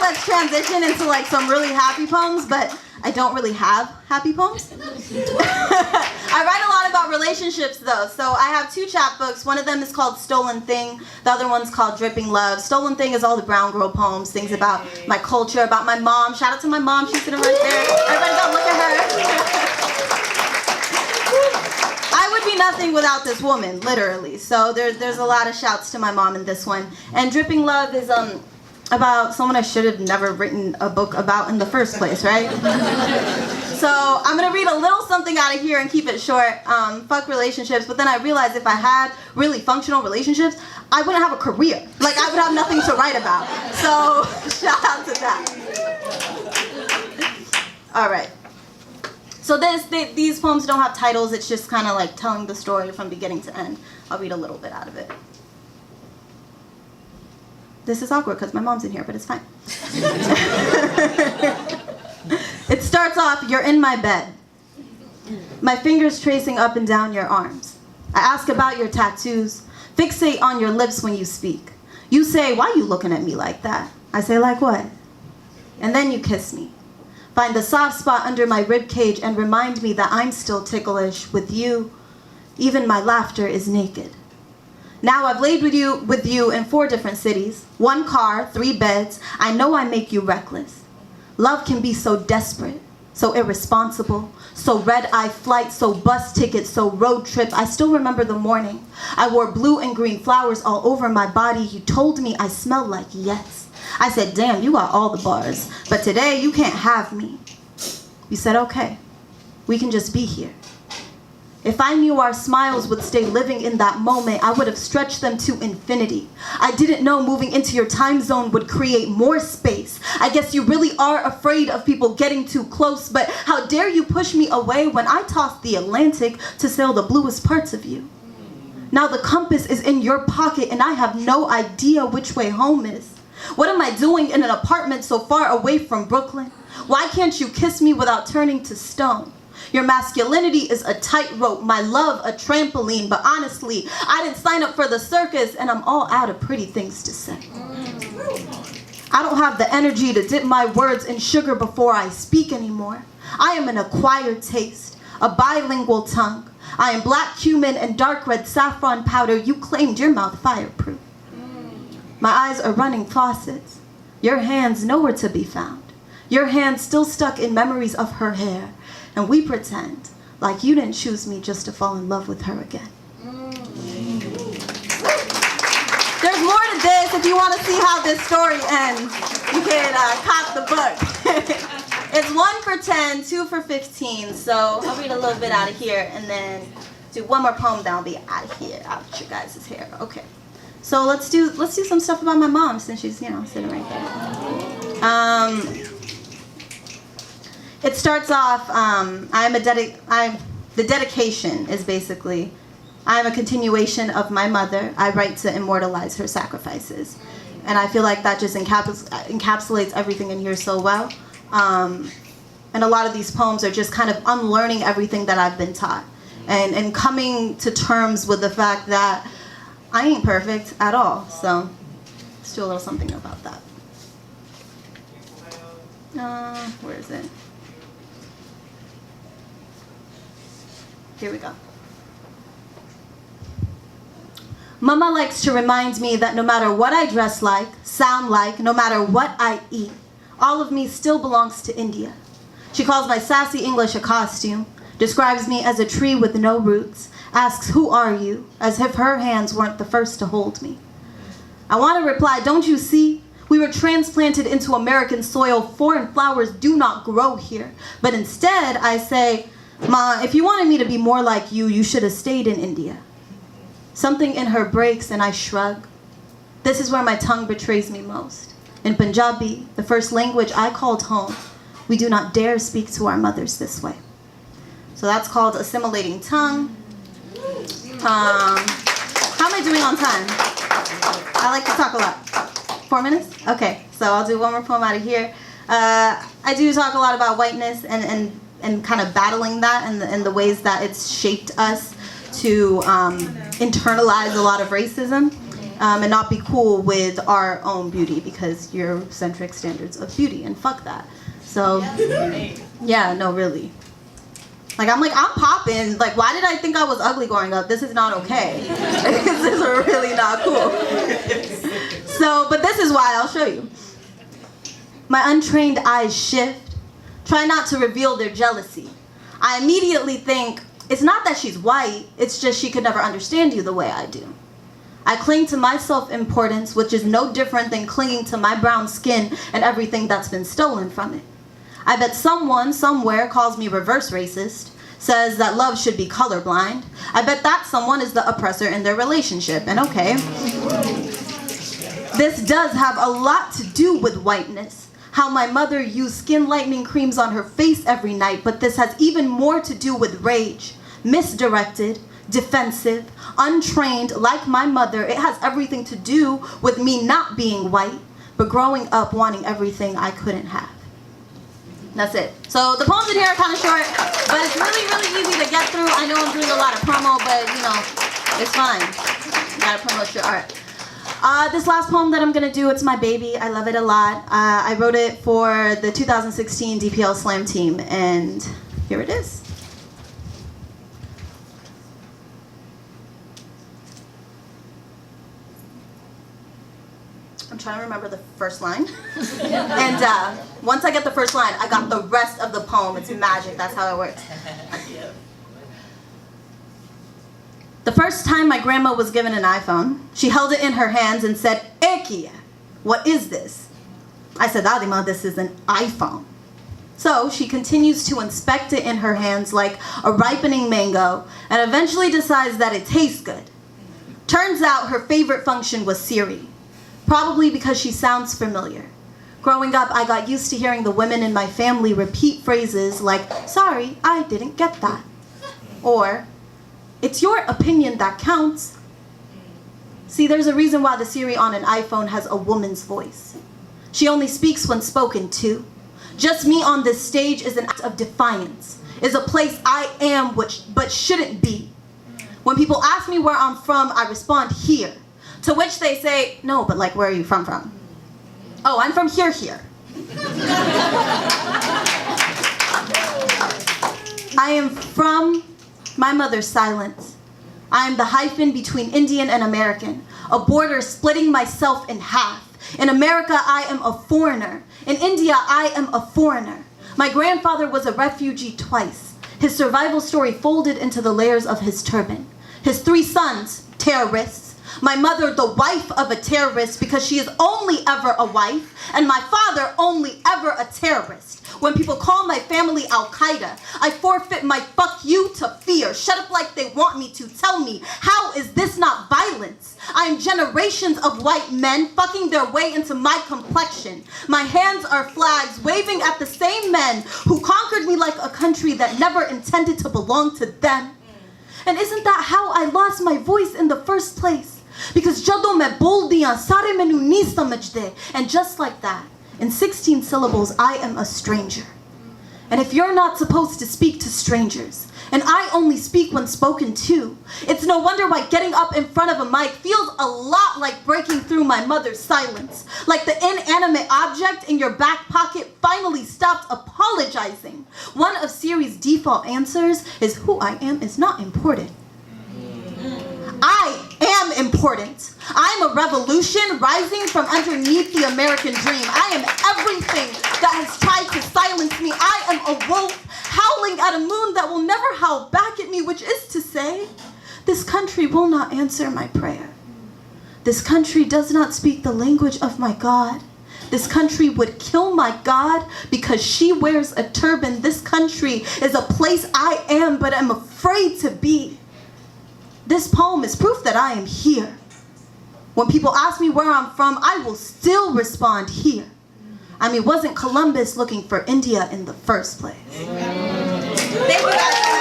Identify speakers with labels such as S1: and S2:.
S1: let's transition into like some really happy poems, but I don't really have happy poems. I write a lot about relationships though, so I have 2 chapbooks. One of them is called Stolen Thing, the other one's called Dripping Love. Stolen Thing is all the brown girl poems, things about my culture, about my mom. Shout out to my mom, she's sitting right there. Everybody go look at her. I would be nothing without this woman, literally. So there's a lot of shouts to my mom in this one. And Dripping Love is about someone I should have never written a book about in the first place, right? So I'm gonna read a little something out of here and keep it short. Fuck relationships, but then I realized if I had really functional relationships, I wouldn't have a career. Like I would have nothing to write about. So shout out to that. All right. So these poems don't have titles, it's just kind of like telling the story from beginning to end. I'll read a little bit out of it. This is awkward because my mom's in here, but it's fine. It starts off, you're in my bed. My fingers tracing up and down your arms. I ask about your tattoos, fixate on your lips when you speak. You say, why are you looking at me like that? I say, like what? And then you kiss me. Find the soft spot under my rib cage and remind me that I'm still ticklish with you. Even my laughter is naked. Now I've laid with you in 4 different cities, 1 car, 3 beds. I know I make you reckless. Love can be so desperate, so irresponsible, so red-eye flight, so bus ticket, so road trip. I still remember the morning. I wore blue and green flowers all over my body. You told me I smelled like yes. I said, damn, you got all the bars, but today you can't have me. You said, okay, we can just be here. If I knew our smiles would stay living in that moment, I would have stretched them to infinity. I didn't know moving into your time zone would create more space. I guess you really are afraid of people getting too close, but how dare you push me away when I tossed the Atlantic to sail the bluest parts of you? Now the compass is in your pocket and I have no idea which way home is. What am I doing in an apartment so far away from Brooklyn? Why can't you kiss me without turning to stone? Your masculinity is a tightrope, my love a trampoline, but honestly, I didn't sign up for the circus and I'm all out of pretty things to say. I don't have the energy to dip my words in sugar before I speak anymore. I am an acquired taste, a bilingual tongue. I am black cumin and dark red saffron powder. You claimed your mouth fireproof. My eyes are running faucets. Your hands nowhere to be found. Your hands still stuck in memories of her hair. And we pretend like you didn't choose me just to fall in love with her again. There's more to this. If you want to see how this story ends, you can cop the book. It's 1 for 10, 2 for 15. So I'll read a little bit out of here and then do one more poem, then I'll be out of here, out of your guys' hair. Okay. So let's do some stuff about my mom since she's, sitting right there. It starts off, the dedication is basically, I'm a continuation of my mother. I write to immortalize her sacrifices. And I feel like that just encapsulates everything in here so well. And a lot of these poems are just kind of unlearning everything that I've been taught. And coming to terms with the fact that I ain't perfect at all. So let's do a little something about that. Where is it? Here we go. Mama likes to remind me that no matter what I dress like, sound like, no matter what I eat, all of me still belongs to India. She calls my sassy English a costume, describes me as a tree with no roots, asks, who are you, as if her hands weren't the first to hold me. I want to reply, don't you see? We were transplanted into American soil. Foreign flowers do not grow here. But instead, I say, Ma, if you wanted me to be more like you, you should have stayed in India. Something in her breaks and I shrug. This is where my tongue betrays me most. In Punjabi, the first language I called home, we do not dare speak to our mothers this way. So that's called assimilating tongue. How am I doing on time? I like to talk a lot. 4 minutes? Okay, so I'll do one more poem out of here. I do talk a lot about whiteness and kind of battling that and the ways that it's shaped us to internalize a lot of racism. and not be cool with our own beauty because Eurocentric standards of beauty, and fuck that. So, yeah, no, really. Like, I'm popping. Like, why did I think I was ugly growing up? This is not okay. This is really not cool. So, but this is why, I'll show you. My untrained eyes shift, try not to reveal their jealousy. I immediately think, it's not that she's white, it's just she could never understand you the way I do. I cling to my self-importance, which is no different than clinging to my brown skin and everything that's been stolen from it. I bet someone, somewhere, calls me reverse racist, says that love should be colorblind. I bet that someone is the oppressor in their relationship, and okay. This does have a lot to do with whiteness, how my mother used skin lightening creams on her face every night, but this has even more to do with rage, misdirected, defensive, untrained, like my mother. It has everything to do with me not being white, but growing up wanting everything I couldn't have. That's it. So the poems in here are kind of short, but it's really, really easy to get through. I know I'm doing a lot of promo, but you know, it's fine. You gotta promote your art. This last poem that I'm gonna do, it's my baby. I love it a lot. I wrote it for the 2016 DPL Slam team, and here it is. I'm trying to remember the first line. And once I get the first line, I got the rest of the poem. It's magic. That's how it works. The first time my grandma was given an iPhone, she held it in her hands and said, "Ekia, what is this?" I said, "Adima, this is an iPhone." So she continues to inspect it in her hands like a ripening mango and eventually decides that it tastes good. Turns out her favorite function was Siri. Probably because she sounds familiar. Growing up, I got used to hearing the women in my family repeat phrases like, "Sorry, I didn't get that." Or, "It's your opinion that counts." See, there's a reason why the Siri on an iPhone has a woman's voice. She only speaks when spoken to. Just me on this stage is an act of defiance, is a place I am but shouldn't be. When people ask me where I'm from, I respond here. To which they say, "No, but like, where are you from? "Oh, I'm from here." I am from my mother's silence. I am the hyphen between Indian and American, a border splitting myself in half. In America, I am a foreigner. In India, I am a foreigner. My grandfather was a refugee twice. His survival story folded into the layers of his turban. His 3 sons, terrorists. My mother, the wife of a terrorist because she is only ever a wife, and my father, only ever a terrorist. When people call my family Al-Qaeda, I forfeit my fuck you to fear. Shut up like they want me to. Tell me, how is this not violence? I am generations of white men fucking their way into my complexion. My hands are flags waving at the same men who conquered me like a country that never intended to belong to them. And isn't that how I lost my voice in the first place? Because jado me bol diyan, sare menu ni samajhde. And just like that, in 16 syllables, I am a stranger. And if you're not supposed to speak to strangers, and I only speak when spoken to, it's no wonder why getting up in front of a mic feels a lot like breaking through my mother's silence. Like the inanimate object in your back pocket finally stopped apologizing. One of Siri's default answers is, "Who I am is not important." I am important. I'm a revolution rising from underneath the American dream. I am everything that has tried to silence me. I am a wolf howling at a moon that will never howl back at me, which is to say, this country will not answer my prayer. This country does not speak the language of my God. This country would kill my God because she wears a turban. This country is a place I am, but I'm afraid to be. This poem is proof that I am here. When people ask me where I'm from, I will still respond here. I mean, wasn't Columbus looking for India in the first place? Thank you guys.